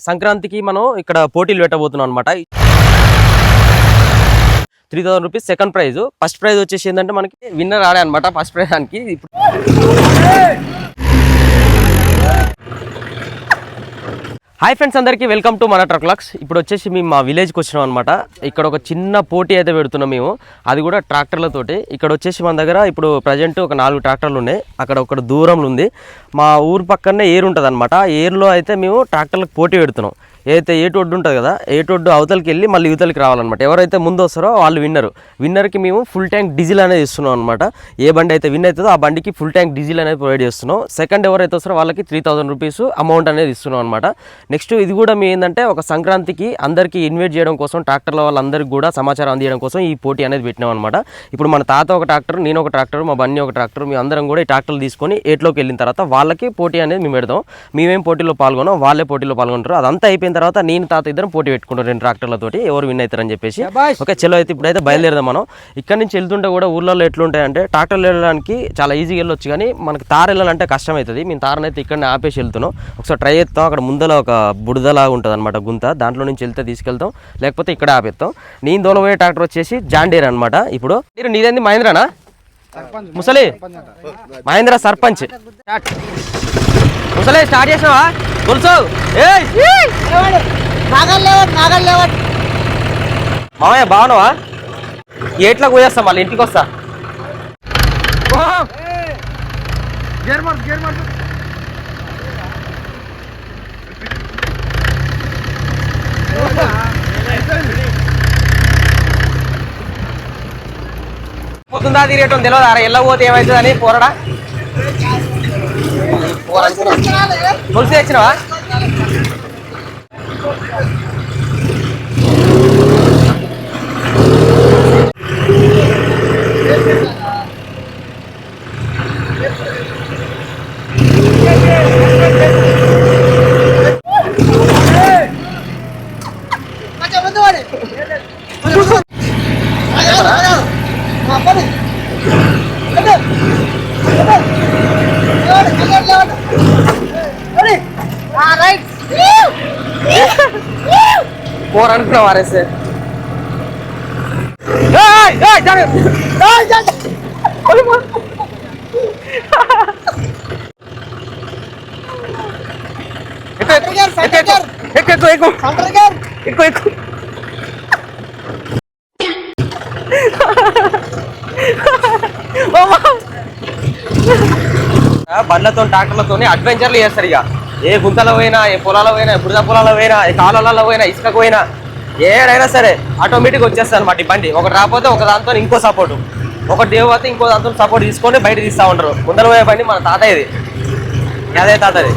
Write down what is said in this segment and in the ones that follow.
సంక్రాంతికి మనం ఇక్కడ పోటీలు పెట్టబోతున్నాం అనమాట. 3000 rupees second prize. First prize వచ్చేసి ఏంటంటే మనకి విన్నర్ ఆడే అనమాట. ఫస్ట్ ప్రైజ్ దానికి ఇప్పుడు హాయ్ ఫ్రెండ్స్, అందరికీ వెల్కమ్ టు మన ట్రక్ లాక్స్. ఇప్పుడు వచ్చేసి మేము మా విలేజ్కి వచ్చినాం అనమాట. ఇక్కడ ఒక చిన్న పోటీ అయితే పెడుతున్నాం మేము, అది కూడా ట్రాక్టర్లతోటి. ఇక్కడ వచ్చేసి మన దగ్గర ఇప్పుడు ప్రజెంట్ ఒక 4 ట్రాక్టర్లు ఉన్నాయి. అక్కడ ఒక దూరంలో ఉంది. మా ఊరు పక్కనే ఏరు ఉంటుంది అనమాట. ఏరులో అయితే మేము ట్రాక్టర్లకు పోటీ పెడుతున్నాం. ఏదైతే ఏటొడ్డు ఉంటుంది కదా, ఏటొడ్డు అవతలకి వెళ్ళి మళ్ళీ యువతలకి రావాలన్నమాట. ఎవరైతే ముందు వస్తారో వాళ్ళు విన్నర్కి మేము ఫుల్ ట్యాంక్ డీజిల్ అనేది ఇస్తున్నాం అనమాట. ఏ బండి అయితే విన్ అవుతుందో ఆ బండికి ఫుల్ ట్యాంక్ డీజిల్ అనేది ప్రొవైడ్ చేస్తున్నాం. సెకండ్ ఎవరైతే వస్తారో వాళ్ళకి 3000 రూపీస్ అమౌంట్ అనేది ఇస్తున్నాం అనమాట. నెక్స్ట్ ఇది కూడా మీ ఏంటంటే ఒక సంక్రాంతికి అందరికీ ఇన్వైట్ చేయడం కోసం, ట్రాక్టర్ల వాళ్ళందరికీ కూడా సమాచారం అందించడం కోసం ఈ పోటీ అనేది పెట్టినాం అనమాట. ఇప్పుడు మన తాత ఒక ట్రాక్టర్, నేను ఒక ట్రాక్టర్, మా బన్నీ ఒక ట్రాక్టర్, మేము అందరం కూడా ఈ ట్రాక్టర్లు తీసుకొని ఏట్లోకి వెళ్ళిన తర్వాత వాళ్ళకి పోటీ అనేది మేము పెడతాం. మేమేం పోటీలో పాల్గొన్నాం, వాళ్ళే పోటీలో పాల్గొంటారు. అదంతా అయిపోయిన తర్వాత నేను తాత ఇద్దరం పోటీ పెట్టుకుంటారు 2 ట్రాక్టర్లతోటి, ఎవరు విన్ అవుతారని చెప్పేసి. ఓకే చలో, అయితే ఇప్పుడైతే బయలుదేరదాం మనం. ఇక్కడ నుంచి వెళ్తుంటే కూడా ఊర్లలో ఎట్లుంటాయంటే ట్రాక్టర్లు వెళ్ళడానికి చాలా ఈజీగా వెళ్ళొచ్చు, కానీ మనకి తారు వెళ్ళాలంటే కష్టం అవుతుంది. మేము తారనైతే ఇక్కడనే ఆపేసి వెళ్తున్నాం. ఒకసారి ట్రై చేస్తాం. అక్కడ ముందర ఒక బుడదలాగా ఉంటుంది అనమాట, గుంత, దాంట్లో నుంచి వెళ్తే తీసుకెళ్తాం, లేకపోతే ఇక్కడ ఆపేస్తాం. నేను దోలబోయే ట్రాక్టర్ వచ్చేసి జాండీర్ అనమాట. ఇప్పుడు మీరు నీదేంది మహేంద్రనా? ముసలి మహేంద్ర సర్పంచ్. ముసలి స్టార్ట్ చేసినావా? తెలుసు మామయ్య, బాగున్నావా? ఎట్లా పోయేస్తా, మళ్ళీ ఇంటికి వస్తా. పోతుందా తిరిగేటం తెలియదు. అరే వెళ్ళకపోతే ఏమవుతుంది అని పోరడా. తులసి తెచ్చినావా? పోర్ అనుకున్నావు ఆరేసే. బండ్లతో ట్రాక్టర్లతో అడ్వెంచర్లు చేస్తారు. ఇక ఏ గుంతలో పోయినా, ఏ పొలాల్లో పోయినా, బురద పొలాల్లో పోయినా, ఏ కాలువలలో పోయినా, ఇసుకకు పోయినా, ఏడైనా సరే ఆటోమేటిక్ వచ్చేస్తుంది అనమాట. ఈ బండి ఒకటి రాకపోతే ఒక దాంతో ఇంకో సపోర్టు, ఒకటి దేవతే ఇంకో దాంతో సపోర్ట్ తీసుకొని బయట తీస్తూ ఉంటారు. ముందర పోయే బండి మన తాతయ్యది, అదే తాతది.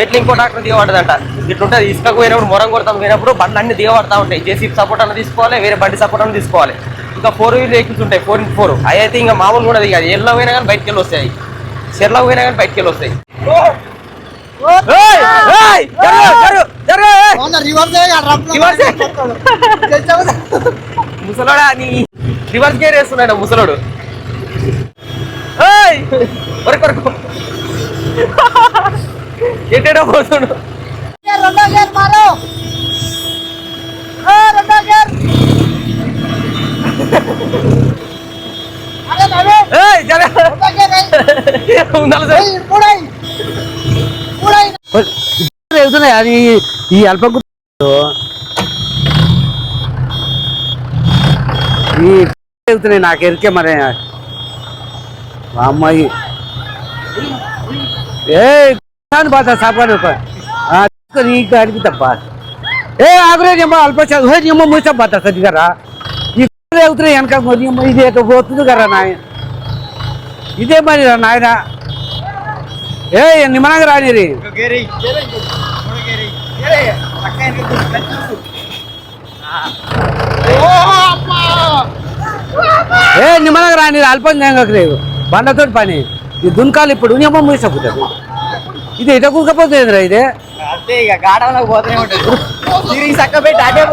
ఎట్లా ఇంకో ట్రాక్టర్ దిగబడ్డదంట. ఇట్లుంటుంది. ఇసుకకు పోయినప్పుడు మొరం కొడతాం పోయినప్పుడు బండ్లు అన్ని దిగబడతా ఉంటాయి. జేసీబీ సపోర్ట్ అన్న తీసుకోవాలి, వేరే బండి సపోర్ట్ అన్న తీసుకోవాలి. ఇంకా 4 వీలర్ వెహికల్స్ ఉంటాయి, 4x4. అవి అయితే ఇంకా మామూలు కూడా దిగాలి. ఎల్లో పోయినా కానీ బయటకు వెళ్ళి వస్తాయి, చెర్లో పోయినా కానీ బయటకు వెళ్ళి వస్తాయి. ముసలోడా, నీ రివర్స్ గేర్ వేస్తున్నాడు ముసలోడు. ఎట్టేటో పోతుడు. అది ఈ అల్పకు నాకు ఎరికే మరి అమ్మాయి బాధ సాపాడు అడిగి తప్ప ఏ ఆగ్రేమో అల్ప చదువు మూసా బాత సరిగారా అవుతున్నాయి వెనక. ఇది ఎటు పోతుంది కదా నాయన, ఇదే మరి నాయన. ఏ నిమ్మనంగా రానిరి. ఏ నిమ్మనంగా రానిరి, అల్పం లేదు బండతో పని. ఇది దున్కాలు ఇప్పుడు నిమ్మ మూసపోతుంది. ఇది ఇట కూకపోతుంది రా. ఇదే అంతే ఇక గాఢంలోకి పోతూనే ఉంటుంది. చక్క పెట్టి అటే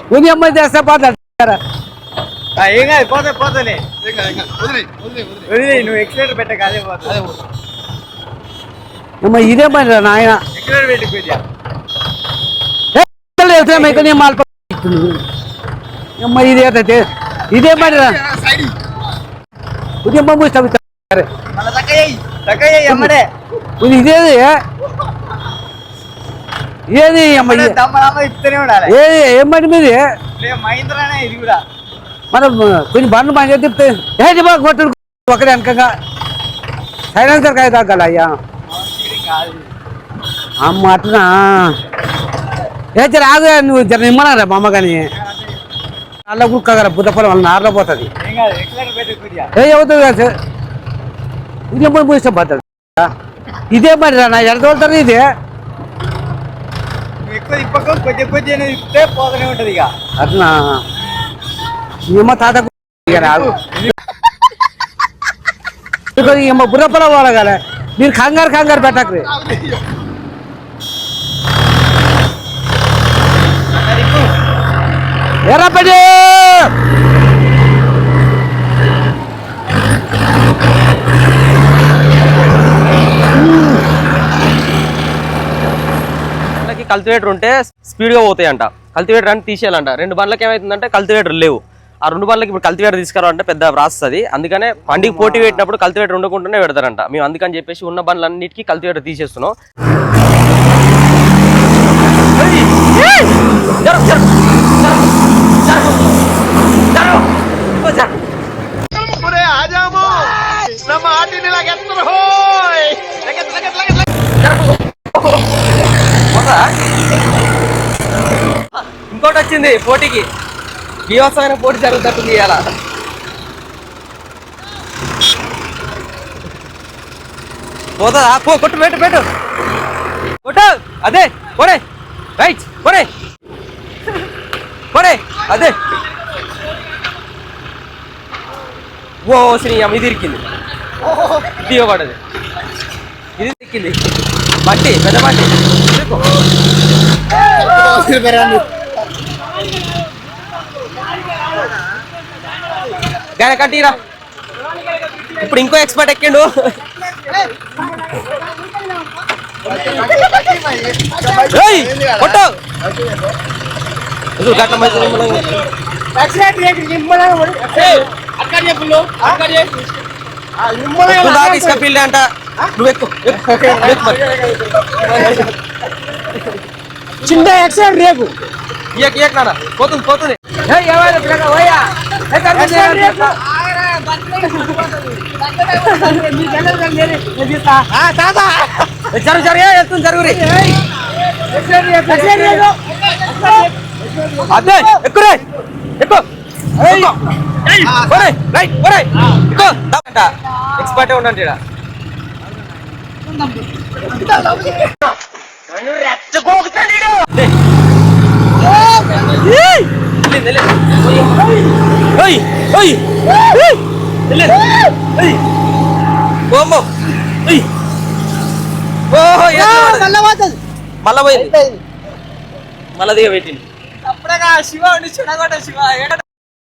పోయి అమ్మాయి చేస్తా పోతాడు. ఏం కాదు, పోతే పోతానే. నువ్వు ఎక్సిలేటర్ పెట్ట కాదే పోతా. ఏమ్మా ఇదే పని రా నాయన ఏమ్మా ఇదే ఇదే పని రా ఉదయం పంపిస్తాం ఇదేది ఏది అమ్మ ఇస్తూనే ఉండాలి ఏది ఏం బండి మీది మహీంద్రానే ఇది కూడా మనం కొన్ని బండ్లు మంచిగా తిప్తే ఏంటి బాగా కొట్టు ఒకరి వెనకగా సైలెన్సర్ కాయ తగ్గాల అయ్యా అమ్మ అట్లా ఏ జర ఆగు నువ్వు జర నిమ్మనరా మా అమ్మ కానీ నాలో కుక్కగల బుద్ధపొలం వాళ్ళ నారలో పోతుంది ఏ అవుతుంది కదా ఇది ఎప్పుడు పూస్తే పోతుంది ఇదే మరి రా నా ఎడ తోలుతారు ఇదే ఎక్కువ ఇప్పకు కొద్ది ఇస్తే పోతూనే ఉంటది ఇక అట్లా ఏమో తాత రాదు ఏమో బుర్రపొల పోలగాల మీరు కంగారు పెట్టకరి ఎర్రపడి కల్టివేటర్ ఉంటే స్పీడ్గా పోతాయంట. కల్టివేటర్ అని తీసేయాలంట. 2 బండ్లకి ఏమవుతుందంటే కల్టివేటర్ లేవు. ఆ 2 బండ్లకి ఇప్పుడు కల్టివేటర్ తీసుకురావాలంటే పెద్ద రాస్తుంది. అందుకనే బండికి పోటీ పెట్టినప్పుడు కల్టివేటర్ ఉండకుండానే పెడతారంట. మేము అందుకని చెప్పేసి ఉన్న బండ్లన్నిటికీ కల్టివేటర్ తీసేస్తున్నాం. ఇంకోటి వచ్చింది పోటీకి, బీభత్సమైన పోటీ జరుగుతుంది ఇవాళ. పోతుందా? పో, కొట్టు, పెట్టు కొట్టు. అదే పోరే, రైట్ పోరే అదే. ఓ శ్రీయం, ఇది ఇరికింది, దిగబడ్డది, ఇది ఇరికింది. బట్టి పెద్ద బట్టి గానే కట్టిరా. ఇప్పుడు ఇంకో ఎక్స్పర్ట్ ఎక్కిండు. ఫీల్డ్ అంట. నువ్వు ఎక్కు, చిన్న యాక్సిడెంట్ రేపు నాన్న పోతుంది. అదే ఎక్కురే, ఎక్కువ ఎక్స్పర్ట్ ఉండండి. మళ్ళా పోయింది, మళ్ళా దిగ పెట్టింది.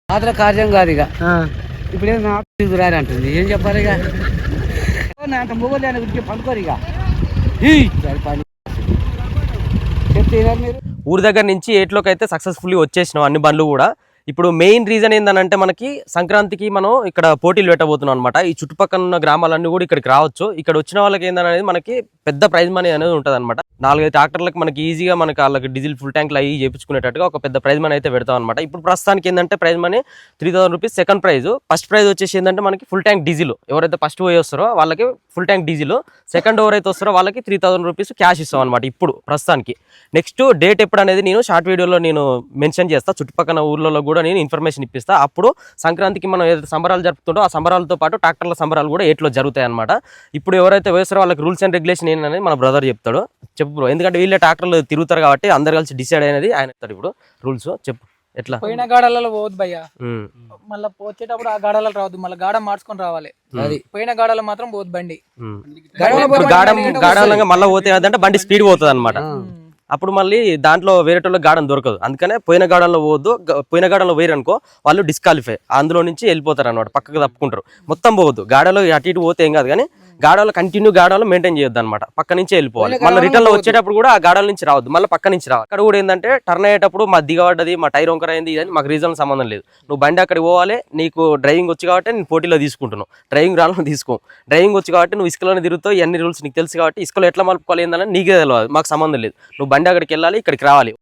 మాత్రం కార్యం కాదు ఇక. ఇప్పుడే రాని అంటుంది, ఏం చెప్పాలి ఇక. అంత మొగలు అని గురించి పండుకోరు ఇక. చెప్తే మీరు ఊరి దగ్గర నుంచి ఏట్లోకి అయితే సక్సెస్ఫుల్లీ వచ్చేసినాం అన్ని బండ్లు కూడా. ఇప్పుడు మెయిన్ రీజన్ ఏంటంటే మనకి సంక్రాంతికి మనం ఇక్కడ పోటీలు పెట్టబోతున్నాం అనమాట. ఈ చుట్టుపక్కల ఉన్న గ్రామాలన్నీ కూడా ఇక్కడికి రావచ్చు. ఇక్కడ వచ్చిన వాళ్ళకి ఏందనేది మనకి పెద్ద ప్రైజ్ మనీ అనేది ఉంటుంది అనమాట. 4-5 ట్రాక్టర్లకు మనకి ఈజీగా మనకి వాళ్ళకి డీజిల్ ఫుల్ ట్యాంక్లు అయ్యి చేయించుకునేటట్టుగా ఒక పెద్ద ప్రైజ్ మనీ అయితే పెడతాం అనమాట. ఇప్పుడు ప్రస్తుతానికి ఏంటంటే prize money 3000 rupees second prize. First prize వచ్చేసి ఏంటంటే మనకి ఫుల్ ట్యాంక్ డీజిల్. ఎవరైతే ఫస్ట్ పోయి వస్తారో వాళ్ళకి ఫుల్ ట్యాంక్ డీజిల్, సెకండ్ ఎవరైతే వస్తారో వాళ్ళకి 3000 రూపీస్ క్యాష్ ఇస్తాం అనమాట ఇప్పుడు ప్రస్తుతానికి. నెక్స్ట్ డేట్ ఎప్పుడు అనేది నేను షార్ట్ వీడియోలో నేను మెన్షన్ చేస్తా. చుట్టుపక్కల ఊర్లలో కూడా నేను ఇన్ఫర్మేషన్ ఇప్పిస్తా. అప్పుడు సంక్రాంతికి మనం ఏదైతే సంబరాలు జరుపుతుంటో ఆ సంబరాలతో పాటు ట్రాక్టర్ల సంబరాలు కూడా ఏట్లో జరుగుతాయి అనమాట. ఇప్పుడు ఎవరైతే వేస్తారో వాళ్ళకి రూల్స్ అండ్ రెగ్యులేషన్ ఏంటనేది మన బ్రదర్ చెప్తాడు. చెప్పు బ్రో, ఎందుకంటే వీళ్ళే ట్రాక్టర్లు తిరుగుతారు కాబట్టి అందరు కలిసి డిసైడ్ అనేది ఆయన చెప్తాడు. ఇప్పుడు రూల్స్ చెప్పు. ఎట్లా? పోయిన గాడాలలో పోవద్దు భయ్య, మళ్ళీ పోచేటప్పుడు ఆ గాడాలలో రావద్దు, మళ్ళీ గాడ మార్చుకొని రావాలి. అది పోయిన గాడాలో మాత్రం పోవద్దు బండి. గాడంగా మళ్ళీ పోతే అంటే బండి స్పీడ్ పోతుంది అనమాట. అప్పుడు మళ్ళీ దాంట్లో వేరేటోళ్ళ గార్డెన్ దొరకదు. అందుకనే పోయిన గార్డెన్లో పోవద్దు. పోయిన గార్డెన్లో వేయరనుకో వాళ్ళు డిస్క్వాలిఫై, అందులో నుంచి వెళ్ళిపోతారు అనమాట, పక్కకు తప్పుకుంటారు. మొత్తం పోవద్దు. గార్డెన్లో అటు ఇటు పోతే ఏం కాదు, కానీ గాడలో కంటిన్యూ గాడలో మెయింటైన్ చేయొద్దు అనమాట, పక్క నుంచే వెళ్ళిపోవాలి. మళ్ళీ రిటర్న్ లో వచ్చేటప్పుడు కూడా ఆ గాడల నుంచి రావద్దు, మళ్ళీ పక్క నుంచి రావాలి. అక్కడ కూడా ఏంటంటే టర్న్ అయ్యేటప్పుడు మా దిగబడ్డది, మా టైర్ వంకర అయింది, ఇదని మాకు రీజన్ సంబంధం లేదు. నువ్వు బండి అక్కడికి పోవాలి, నీకు డ్రైవింగ్ వచ్చి కాబట్టి నేను పోటీలో తీసుకుంటున్నావు, డ్రైవింగ్ రాను తీసుకో. డ్రైవింగ్ వచ్చి కాబట్టి నువ్వు ఇసుకలోనే తిరుగుతావు, ఇవన్నీ రూల్స్ నీకు తెలుసు కాబట్టి ఇసుకలో ఎట్లా మలుపుకోవాలి ఏందని నీకే తెలియదు, మాకు సంబంధం లేదు. నువ్వు బండి అక్కడికి వెళ్ళాలి, ఇక్కడికి రావాలి.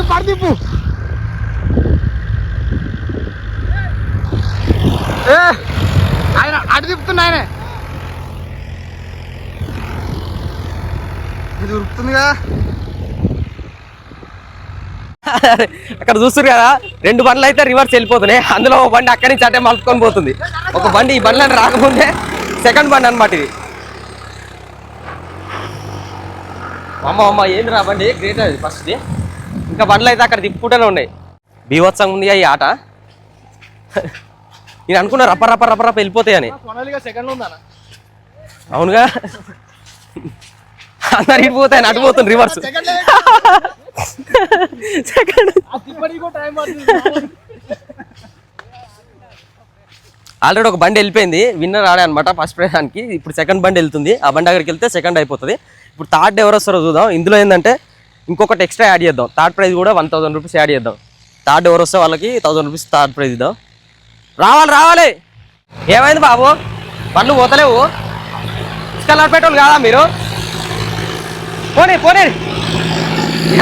పడిదిప్పు ఆయన అటు తిప్పుతున్నా ఆయనే, ఇది ఉరుకుతుందిగా. అక్కడ చూస్తారు కదా, 2 బండ్లు అయితే రివర్స్ వెళ్ళిపోతున్నాయి, అందులో ఒక బండి అక్కడి నుంచి అటే మలుపుకొని పోతుంది. ఒక బండి ఈ బండ్లను రాకముందే సెకండ్ బండి అనమాట ఇది. అమ్మ ఏంది రా బండి, గ్రేట్ అది ఫస్ట్. ఇంకా బండ్లు అయితే అక్కడ తిప్పుకుంటూనే ఉన్నాయి. బీభత్సంగా ఉంది ఈ ఆట. నేను అనుకున్నా రప్ప రప్ప రప్ప రప్ప వెళ్ళిపోతాయని. అవునుగా, అందరు ఇటుపోతాయని అటు పోతుంది రివర్స్. ఆల్రెడీ ఒక బండి వెళ్ళిపోయింది, విన్నర్ ఆడే అనమాట ఫస్ట్ ప్రైజ్ దానికి. ఇప్పుడు సెకండ్ బండి వెళ్తుంది, ఆ బండి అక్కడికి వెళ్తే సెకండ్ అయిపోతుంది. ఇప్పుడు థర్డ్ ఎవరు వస్తారో చూద్దాం. ఇందులో ఏంటంటే ఇంకొకటి ఎక్స్ట్రా యాడ్ చేద్దాం, థర్డ్ ప్రైజ్ కూడా 1000 రూపీస్ యాడ్ చేద్దాం. థర్డ్ ఎవరు వస్తే వాళ్ళకి 1000 రూపీస్ థర్డ్ ప్రైజ్ ఇద్దాం. రావాలి. ఏమైంది బాబు, బండ్లు పోతలేవు, ఇసుకలు పెట్టాలి కాదా మీరు? పోనీ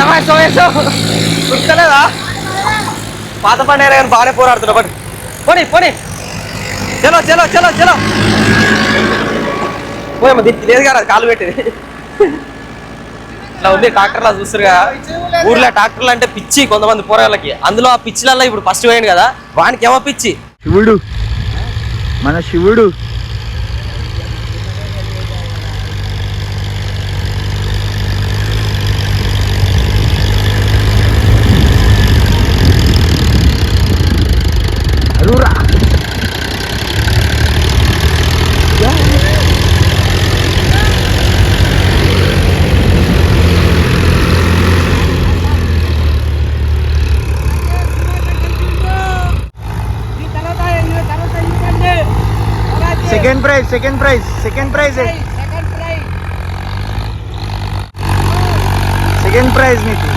ఏమై చూస్తలేదా? పాత బండి అయినా కానీ బాగానే పోరాడుతున్నా. బట్ పోనీ చలో పోయమ్మ, దీనికి లేదు కదా కాలు పెట్టేది. ఇట్లా ఉంది ట్రాక్టర్లా చూస్తారు కదా, ఊర్లో ట్రాక్టర్లు అంటే పిచ్చి కొంతమంది పోరాళ్ళకి. అందులో ఆ పిచ్చిలల్లో ఇప్పుడు ఫస్ట్ పోయింది కదా, వానికి ఏమో పిచ్చి. శివుడు, మన శివుడు. అరురా సెకండ్ ప్రైజ్ నీకు.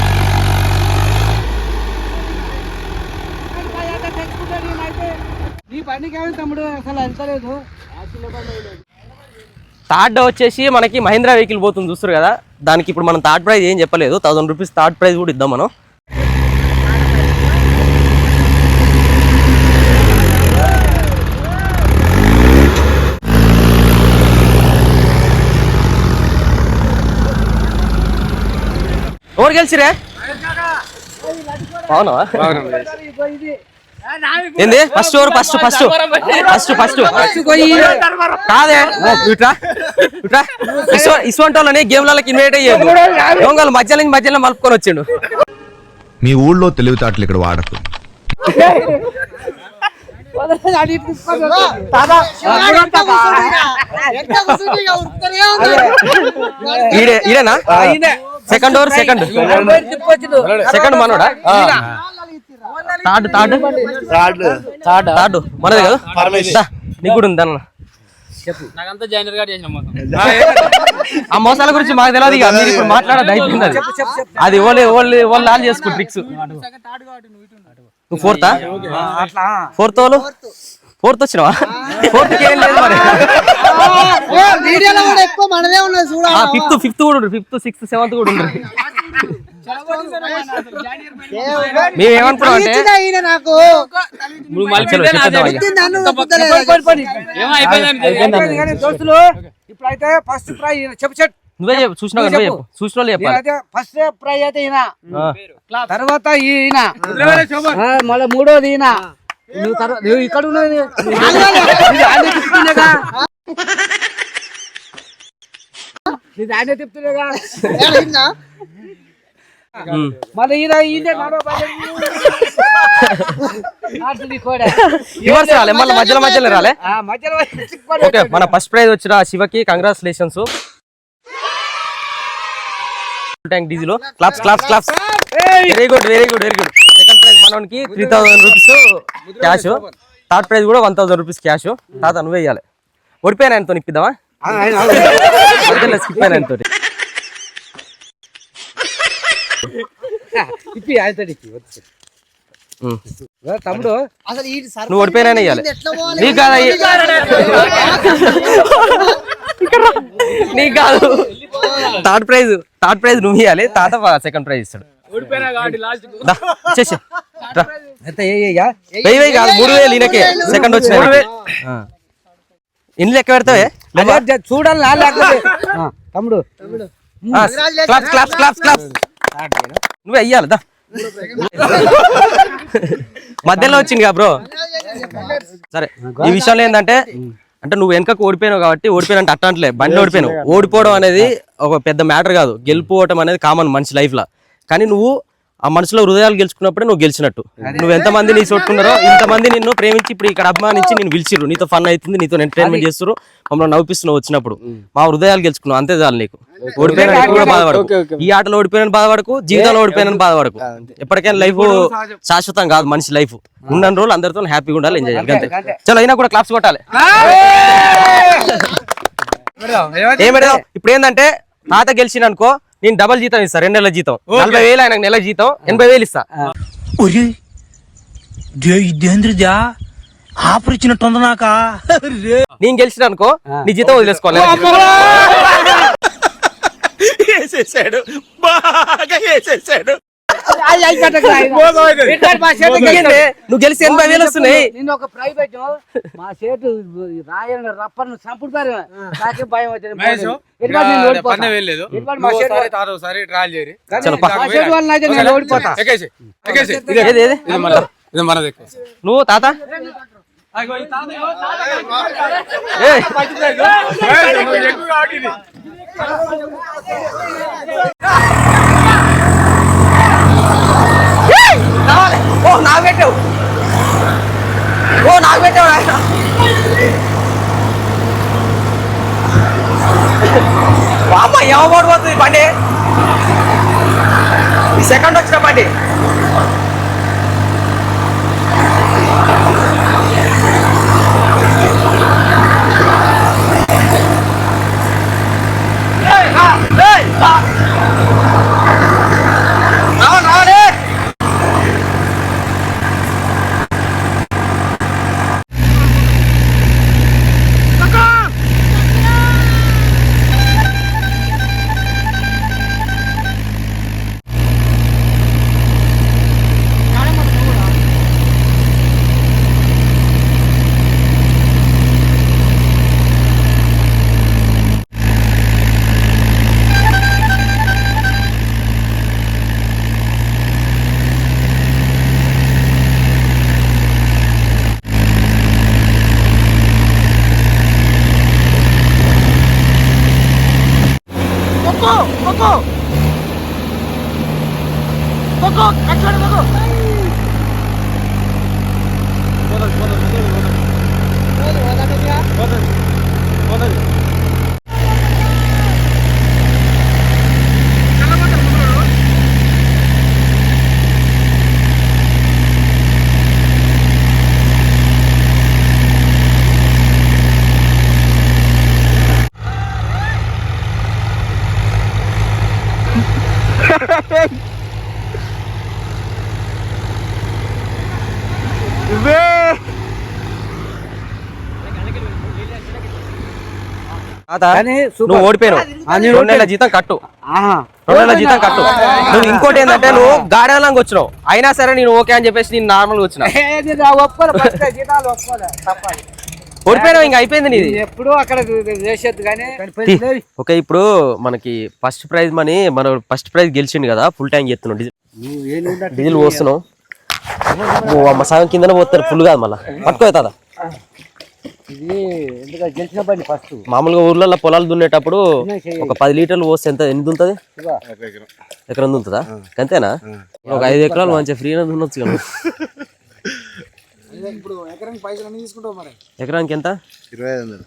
థర్డ్ వచ్చేసి మనకి మహీంద్రా వెహికల్ పోతుంది చూస్తారు కదా, దానికి ఇప్పుడు మనం థర్డ్ ప్రైజ్ ఏం చెప్పలేదు, 1000 రూపీస్ థర్డ్ ప్రైజ్ కూడా ఇద్దాం మనం. ఎవరు గెలిచిరే? అవునా? ఏంది ఫస్ట్ ఎవరు ఫస్ట్ ఫస్ట్ ఫస్ట్ ఫస్ట్ కాదే ఇట్రా ఇట్రా ఇటువంటి వాళ్ళని గేమ్లకి ఇన్వైట్ అయ్యేది దొంగలు మధ్యలో మలుపుకొని వచ్చిండు. మీ ఊళ్ళో తెలివితేటలు ఇక్కడ వాడకు. ఈడేనా సెకండ్ ఓవర్ సెకండ్ మనోడా తాడు మనదే కదా నీకు కూడా ఉంది అన్న. ఆ మోసాల గురించి మాకు తెలియదు ఇక మీరు ఇప్పుడు మాట్లాడదు అయిపోయింది అది వాళ్ళు ఆన్ చేసుకో ట్రిక్స్. నువ్వు ఫోర్త్ వచ్చినావా? ఫోర్త్ ఏం లేదు మరి ఫిఫ్త్ కూడా ఉండరు, 5th 6th 7th కూడా ఉండరు. మేమేమనుకున్నాం అంటే దోస్తులు ఇప్పుడైతే ఫస్ట్ ప్రైజ్ చెప్పు నువ్వే చూసిన ఫస్ట్ ప్రైజ్ అయితే ఈయన, తర్వాత ఈయన, మళ్ళీ మూడోది ఈయన. నువ్వు ఇక్కడ ఉన్నది ఆయన చెప్తున్నాగా మళ్ళీ ఈయన రాలే మళ్ళీ మధ్యలో రాలే. ఓకే మన ఫస్ట్ ప్రైజ్ వచ్చిన శివకి కంగ్రాచులేషన్స్. ట్యాంక్ డీజిల్ claps claps claps very good very good very good. Second prize మనకి 3000 రూపీస్ క్యాష్, థర్డ్ ప్రైజ్ కూడా 1000 రూపీస్ క్యాష్. తాత నువ్వే ఇవ్వాలి. ఓడిపోయిన ఆయనతో ఇప్పిద్దామా? స్కిప్ అయిన ఆయనతో తమ్ముడు నువ్వు ఓడిపోయినా ఇవ్వాలి. నీకు కాదు నీకు కాదు థర్డ్ ప్రైజ్ నువ్వు ఇవ్వాలి. తాత సెకండ్ ప్రైజ్ ఇస్తాడు. వెయ్యి కాదు 3000 ఈయనకే సెకండ్ వచ్చిన ఇన్ని లెక్క పెడతావే చూడాలి తమ్ముడు. క్లాప్స్ క్లాప్స్ క్లాప్స్ క్లాప్స్ నువ్వే అయ్యాలి దా. మధ్యలో వచ్చింది కదా బ్రో. సరే ఈ విషయంలో ఏంటంటే అంటే నువ్వు వెనకకు ఓడిపోయినావు కాబట్టి ఓడిపోయినంటే అట్టంటలే బండి ఓడిపోయినావు. ఓడిపోవడం అనేది ఒక పెద్ద మ్యాటర్ కాదు, గెలుపుకోవటం అనేది కామన్ మనిషి లైఫ్ లో. కానీ నువ్వు ఆ మనసులో హృదయాలు గెలుచుకున్నప్పుడే నువ్వు గెలిచినట్టు. నువ్వు ఎంతమంది నీ చుట్టుకున్నారో ఇంతమంది నిన్ను ప్రేమించి ఇప్పుడు ఇక్కడ అభిమానించి నేను పిలిచిర్రు, నీతో ఫన్ అవుతుంది, నీతో ఎంటర్టైన్మెంట్ చేస్తారు, మమ్మల్ని నవ్విస్తున్నావు వచ్చినప్పుడు. మా హృదయాలు గెలుచుకున్నావు అంతే చాలు. నీకు ఓడిపోయినా కూడా బాధపడకు, ఈ ఆటలో ఓడిపోయిన బాధపడకు, జీవితంలో ఓడిపోయిన బాధపడకు. ఎప్పటికైనా లైఫ్ శాశ్వతం కాదు, మనిషి లైఫ్ ఉన్న రోజులు అందరితో హ్యాపీగా ఉండాలి, ఎంజాయ్ చేయాలి అంతే. చలో అయినా కూడా క్లాప్స్ కొట్టాలి. ఏం పెడదాం ఇప్పుడు ఏంటంటే తాత గెలిచిన అనుకో నేను డబల్ జీతం ఇస్తా, 2 నెలల జీతం 40,000, ఆయనకు నెల జీతం 80,000 ఇస్తా. ఆఫర్ ఇచ్చినట్టుంది నాక. నేను గెలిచిన అనుకో నీ జీతం వదిలేసుకోవాలి. నువ్వు గెలిచి 80,000 వస్తున్నాయి. నేను ఒక ప్రైవేట్ మా సేటు రాయన రప్పను చంపుడు భయం వచ్చింది. నువ్వు తాత నాకు పెట్టావు అమ్మ ఏమబడిపోతుంది బండి. ఈ సెకండ్ వచ్చిన బండి తాత, కానీ నువ్వు ఓడిపోయావు. ఆ, నేను 2 నెలల జీతం కట్టు. ఆహా. 2 నెలల జీతం కట్టు. నువ్వు ఇంకోటి ఏంటంటే నువ్వు గాడిదలంగా వచ్చినావు, అయినా సరే నేను ఓకే అని చెప్పేసి నేను నార్మల్గా వచ్చిన. ఏది రా, ఒప్పుకోలే, first జీతాలు ఒప్పుకోలే, తప్పదు. ఓడిపోయినావు, ఇంకా అయిపోయింది నీది. ఎప్పుడు అక్కడ చేసేది కానీ ఓకే, ఇప్పుడు మనకి ఫస్ట్ ప్రైజ్ మనీ, మన ఫస్ట్ ప్రైజ్ గెలిచిండు కదా, ఫుల్ ట్యాంక్ చేస్తున్నావు డీజిల్ పోస్తున్నావు. నువ్వు అమ్మ సగం కిందనే పోతారు, ఫుల్ కాదు మళ్ళీ పట్టుకో తాత. ఇది ఎందుకంటే గెలిచిన బండి ఫస్ట్ మామూలుగా ఊర్లలో పొలాలు దున్నేటప్పుడు ఒక 10 లీటర్లు పోస్తే ఎన్ని దుంతుంది? ఎకరం దుంతుందా? అంతేనా? ఒక 5 ఎకరాలు మంచిగా ఫ్రీగా దున్నొచ్చు కదా. ఎకరానికి ఎంత? 2500.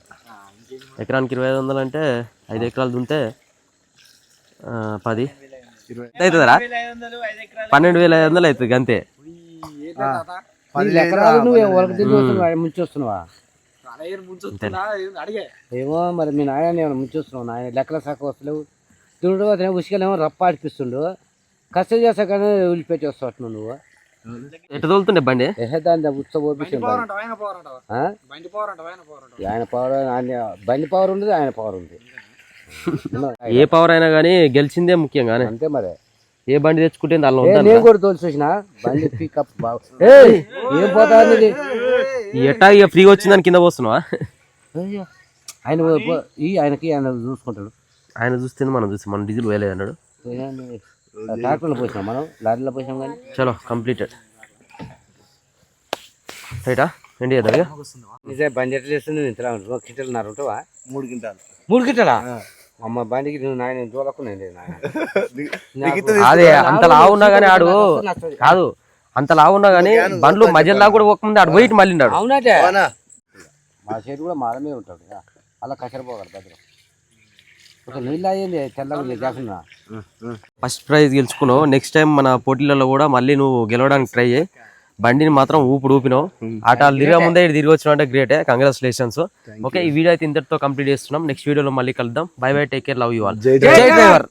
ఎకరానికి 2500 అంటే 5 ఎకరాలు దున్తే 10 అవుతుందా? 12,500 అవుతుంది అంతే. 10 ఎకరాలు నువ్వు ఎవరికి తిరిగి ముంచొస్తున్నావా? ఏమో మరి మీ నాయన ఏమైనా ముంచొస్తున్నావు. నాయన లెక్కల శాఖ వస్తలేవు, తిండు అతనే ఉసుకలేమో రప్ప ఆడిపిస్తుండు, కష్టం చేస్తా కానీ వదిలిపెట్టి వస్తావు నువ్వు. ఎట్లా తోలుతుండే బండి? దాన్ని ఉత్సవం ఆయన పవర్, బండి పవర్ ఉంది, ఆయన పవర్ ఉంది. ఏ పవర్ అయినా కానీ గెలిచిందే ముఖ్యం కానీ. అంతే మరి. ఏ బండి తెచ్చుకుంటే దానిలో నేను కూడా తోలు చూసిన బండి పికప్ ఏం పోతా ఎట్టా ఇక ఫ్రీగా వచ్చిందని కింద పోస్తున్నావా? ఆయన ఆయనకి ఆయన చూసుకుంటాడు. ఆయన చూస్తే మనం చూస్తాం, మనం డీజిల్ వేయలేదు అన్నాడు. ట్రాక్టర్లో పోసినాం, మనం లారీలో పోసినాం కానీ. చలో కంప్లీటెడ్. రైటా ఎండి చేద్దాం ఇక. నిజే బండి ఎట్లా చేస్తుంది? ఇంతలా 2 క్వింటాలు ఉంటావా? 3 క్వింటాలు. 3 క్వింటాలా? అమ్మ బండికి నువ్వు నాయన దూరకున్నాయి. అదే అంత లావు ఉన్నా కానీ ఆడు కాదు, అంత లావు ఉన్నా కానీ బండ్లు మధ్యలో కూడా పోకముందు ఆడు పోయి మళ్ళీ ఉన్నాడు. అవునటే మా సైడ్ కూడా మారమే ఉంటాడు, అలా కసరిపోగలరు దగ్గర. ఒక నీళ్ళు అయ్యింది తెల్లగా చేస్తున్నా. ఫస్ట్ ప్రైజ్ గెలుచుకున్నావు. నెక్స్ట్ టైం మన పోటీలలో కూడా మళ్ళీ నువ్వు గెలవడానికి ట్రై చేయి. బండిని మాత్రం ఊపినావు. ఆటలు తిరిగా ముందే తిరిగి వచ్చినావు అంటే గ్రేటే, కంగ్రాచులేషన్స్. ఓకే, ఈ వీడియో అయితే ఇంతటితో కంప్లీట్ చేస్తున్నాం. నెక్స్ట్ వీడియోలో మళ్ళీ కలుద్దాం. By by, take care, love you all. జై డ్రైవర్.